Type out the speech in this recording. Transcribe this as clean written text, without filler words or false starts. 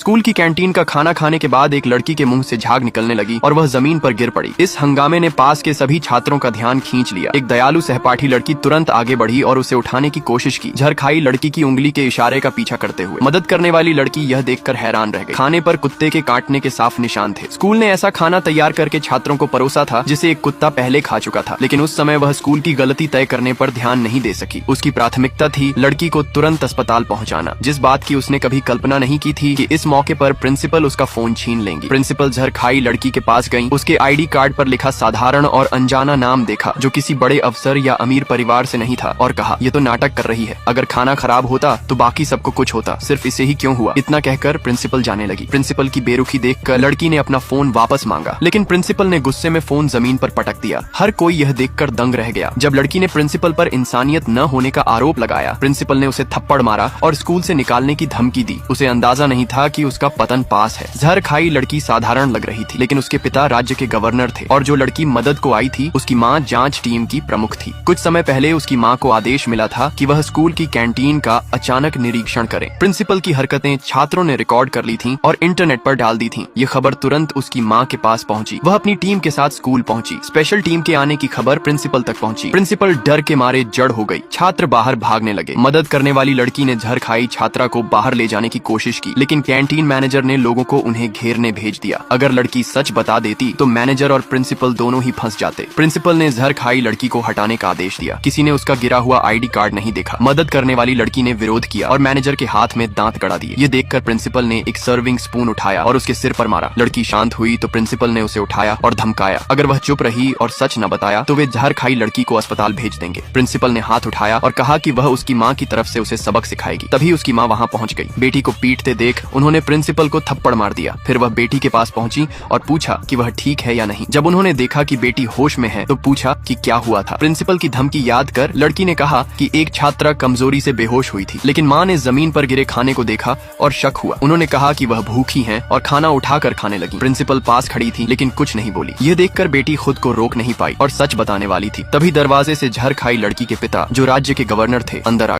School की canteen का खाना खाने के बाद एक लड़की के मुंह से झाग निकलने लगी और वह जमीन पर गिर पड़ी। इस हंगामे ने पास के सभी छात्रों का ध्यान खींच लिया। एक दयालु सहपाठी लड़की तुरंत आगे बढ़ी और उसे उठाने की कोशिश की, झरखाई लड़की की उंगली के इशारे का पीछा करते हुए। मदद करने वाली लड़की यह देखकर हैरान रह गई। खाने पर कुत्ते के काटने के साफ निशान थे। स्कूल ने ऐसा खाना तैयार करके छात्रों को परोसा था जिसे एक कुत्ता पहले खा चुका था, लेकिन उस समय वह स्कूल की गलती तय करने पर ध्यान नहीं दे सकी। उसकी प्राथमिकता थी लड़की को तुरंत अस्पताल पहुंचाना, जिस बात की उसने कभी कल्पना नहीं की थी कि इस मौके पर प्रिंसिपल उसका फोन छीन लेंगी। प्रिंसिपल झरखाई लड़की के पास गई, उसके आईडी कार्ड पर लिखा साधारण और अनजाना नाम देखा जो किसी बड़े अफसर या अमीर परिवार से नहीं था, और कहा, ये तो नाटक कर रही है। अगर खाना खराब होता तो बाकी सबको कुछ होता, सिर्फ इसे ही क्यों हुआ? इतना कहकर प्रिंसिपल जाने लगी। प्रिंसिपल की बेरुखी देखकर लड़की ने अपना फोन वापस मांगा, लेकिन प्रिंसिपल ने गुस्से में फोन जमीन पर पटक दिया। हर कोई यह देखकर दंग रह गया। जब लड़की ने प्रिंसिपल पर इंसानियत न होने का आरोप लगाया, प्रिंसिपल ने उसे थप्पड़ मारा और स्कूल से निकालने की धमकी दी। उसे अंदाजा नहीं था कि उसका पतन पास है। झरखाई लड़की साधारण लग रही थी, लेकिन उसके पिता राज्य के गवर्नर थे और जो लड़की मदद को आई थी उसकी माँ जांच टीम की प्रमुख थी। कुछ समय पहले उसकी माँ को आदेश मिला था कि वह स्कूल की कैंटीन का अचानक निरीक्षण करे। प्रिंसिपल की हरकतें छात्रों ने रिकॉर्ड कर ली थीं और इंटरनेट पर डाल दी थीं। ये खबर तुरंत उसकी माँ के पास पहुंची। वह अपनी टीम के साथ स्कूल पहुंची। स्पेशल टीम के आने की खबर प्रिंसिपल तक पहुंची। प्रिंसिपल डर के मारे जड़ हो गई। छात्र बाहर भागने लगे। मदद करने वाली लड़की ने झरखाई छात्रा को बाहर ले जाने की कोशिश की, लेकिन कैंटीन मैनेजर ने लोगों को उन्हें घेरने भेज दिया। अगर लड़की सच बता देती तो मैनेजर और प्रिंसिपल दोनों ही फंस जाते। प्रिंसिपल ने झरखाई लड़की को हटाने का आदेश दिया। किसी ने उसका गिरा हुआ आईडी कार्ड नहीं देखा। मदद करने वाली लड़की ने विरोध किया और मैनेजर के हाथ में दांत गड़ा दिए। ये देखकर प्रिंसिपल ने एक सर्विंग स्पून उठाया और उसके सिर पर मारा। लड़की शांत हुई तो प्रिंसिपल ने उसे उठाया और धमकाया, अगर वह चुप रही और सच न बताया तो वे झरखाई लड़की को अस्पताल भेज देंगे। प्रिंसिपल ने हाथ उठाया और कहा कि वह उसकी माँ की तरफ से उसे सबक सिखाएगी। तभी उसकी माँ वहाँ पहुँच गई। बेटी को पीटते देख उन्होंने प्रिंसिपल को थप्पड़ मार दिया। फिर वह बेटी के पास पहुंची और पूछा कि वह ठीक है या नहीं। जब उन्होंने देखा कि बेटी होश में है तो पूछा कि क्या हुआ था। प्रिंसिपल की धमकी याद कर लड़की ने कहा कि एक छात्रा कमजोरी से बेहोश हुई थी, लेकिन माँ ने जमीन पर गिरे खाने को देखा और शक हुआ। उन्होंने कहा कि वह भूखी हैं और खाना उठाकर खाने लगी। प्रिंसिपल पास खड़ी थी लेकिन कुछ नहीं बोली। यह देखकर बेटी खुद को रोक नहीं पाई और सच बताने वाली थी। तभी दरवाजे से झरखाई लड़की के पिता, जो राज्य के गवर्नर थे, अंदर आ